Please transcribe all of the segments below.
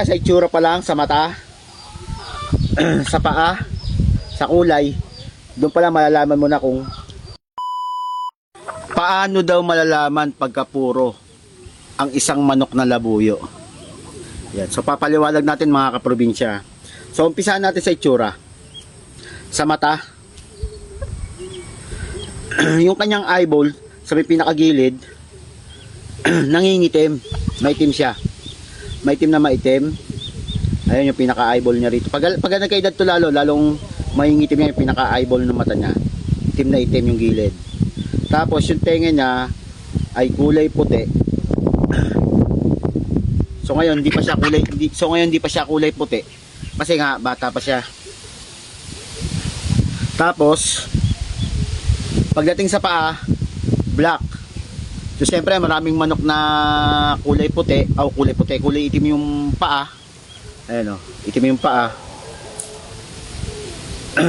kaprobinsya, sa itsura pa lang, sa mata, sa paa, sa kulay, doon pa lang malalaman mo na kung paano daw malalaman pagka puro ang isang manok na labuyo. Yan. So papaliwanag natin mga kaprobinsya. So umpisahan natin sa itsura. Sa mata, yung kanyang eyeball sa may pinakagilid, nangingitim, maitim siya. Maitim na maitim. Ayun yung pinaka-eyeball niya rito. Pag nagkaedad to lalong mangingitim niya yung pinaka-eyeball ng mata niya. Itim na itim yung gilid. Tapos yung tenga niya ay kulay puti. So ngayon hindi pa siya kulay puti. Kasi nga bata pa siya. Tapos pagdating sa paa, black. So siyempre maraming manok na kulay puti, kulay itim yung paa. Ayan o, itim yung paa.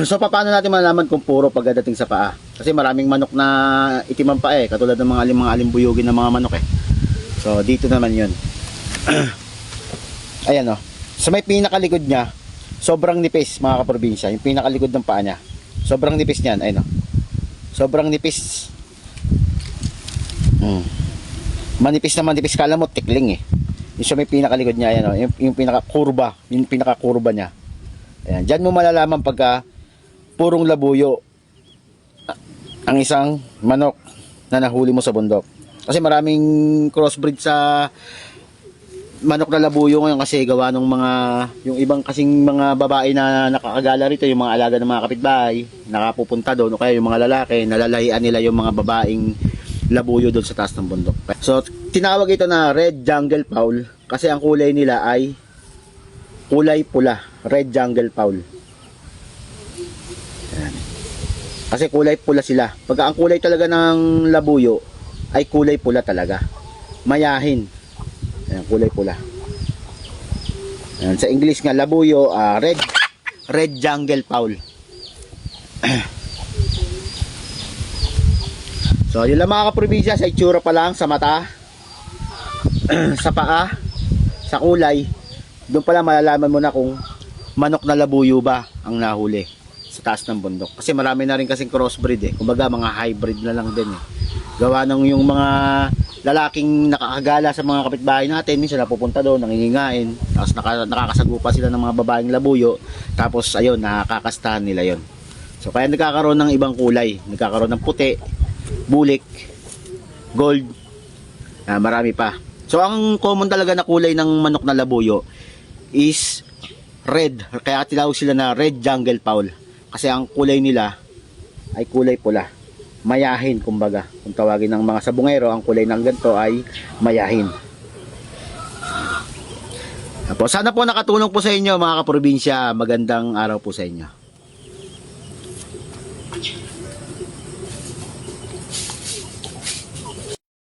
So paano natin malalaman kung puro pagdating sa paa? Kasi maraming manok na itim ang paa katulad ng mga alimbuyugin ng mga manok So dito naman yun. Ayan o, sa may pinakalikod niya, sobrang nipis mga kaprobinsya, yung pinakalikod ng paa niya. Sobrang nipis niyan, ayun o. Sobrang nipis. Manipis na manipis, kala mo tikling yung sa may pinakalikod niya, ayan o, yung pinakakurba niya. Ayan, diyan mo malalaman pagka purong labuyo ang isang manok na nahuli mo sa bundok. Kasi maraming crossbreed sa manok na labuyo ngayon kasi gawa ng yung ibang kasing mga babae na nakakagala rito, yung mga alaga ng mga kapitbahay, nakapupunta doon, o kaya yung mga lalaki, nalalahian nila yung mga babaeng labuyo doon sa taas ng bundok. So, tinawag ito na red jungle fowl kasi ang kulay nila ay kulay pula, red jungle fowl. Ayan. Kasi kulay pula sila. Pagka ang kulay talaga ng labuyo ay kulay pula talaga. Mayahin. Ayan, kulay pula. Ayan, sa English nga labuyo, red jungle fowl. So, yun lang mga kaprobinsya, sa itsura pa lang, sa mata, sa paa, sa kulay, doon pa lang malalaman mo na kung manok na labuyo ba ang nahuli sa taas ng bundok. Kasi marami na rin kasing crossbreed kumbaga mga hybrid na lang din Gawa ng yung mga lalaking nakakagala sa mga kapitbahay natin, minsan napupunta doon, nangingingain, tapos nakakasagupa sila ng mga babaeng labuyo, tapos ayun, nakakastahan nila yon. So kaya nagkakaroon ng ibang kulay, nagkakaroon ng puti, bulik, gold, marami pa. So ang common talaga na kulay ng manok na labuyo is red, kaya tinawag sila na red jungle fowl kasi ang kulay nila ay kulay pula, mayahin kumbaga. Kung tawagin ng mga sabungero, ang kulay ng ganito ay mayahin. Sana po nakatulong po sa inyo mga kaprobinsya. Magandang araw po sa inyo.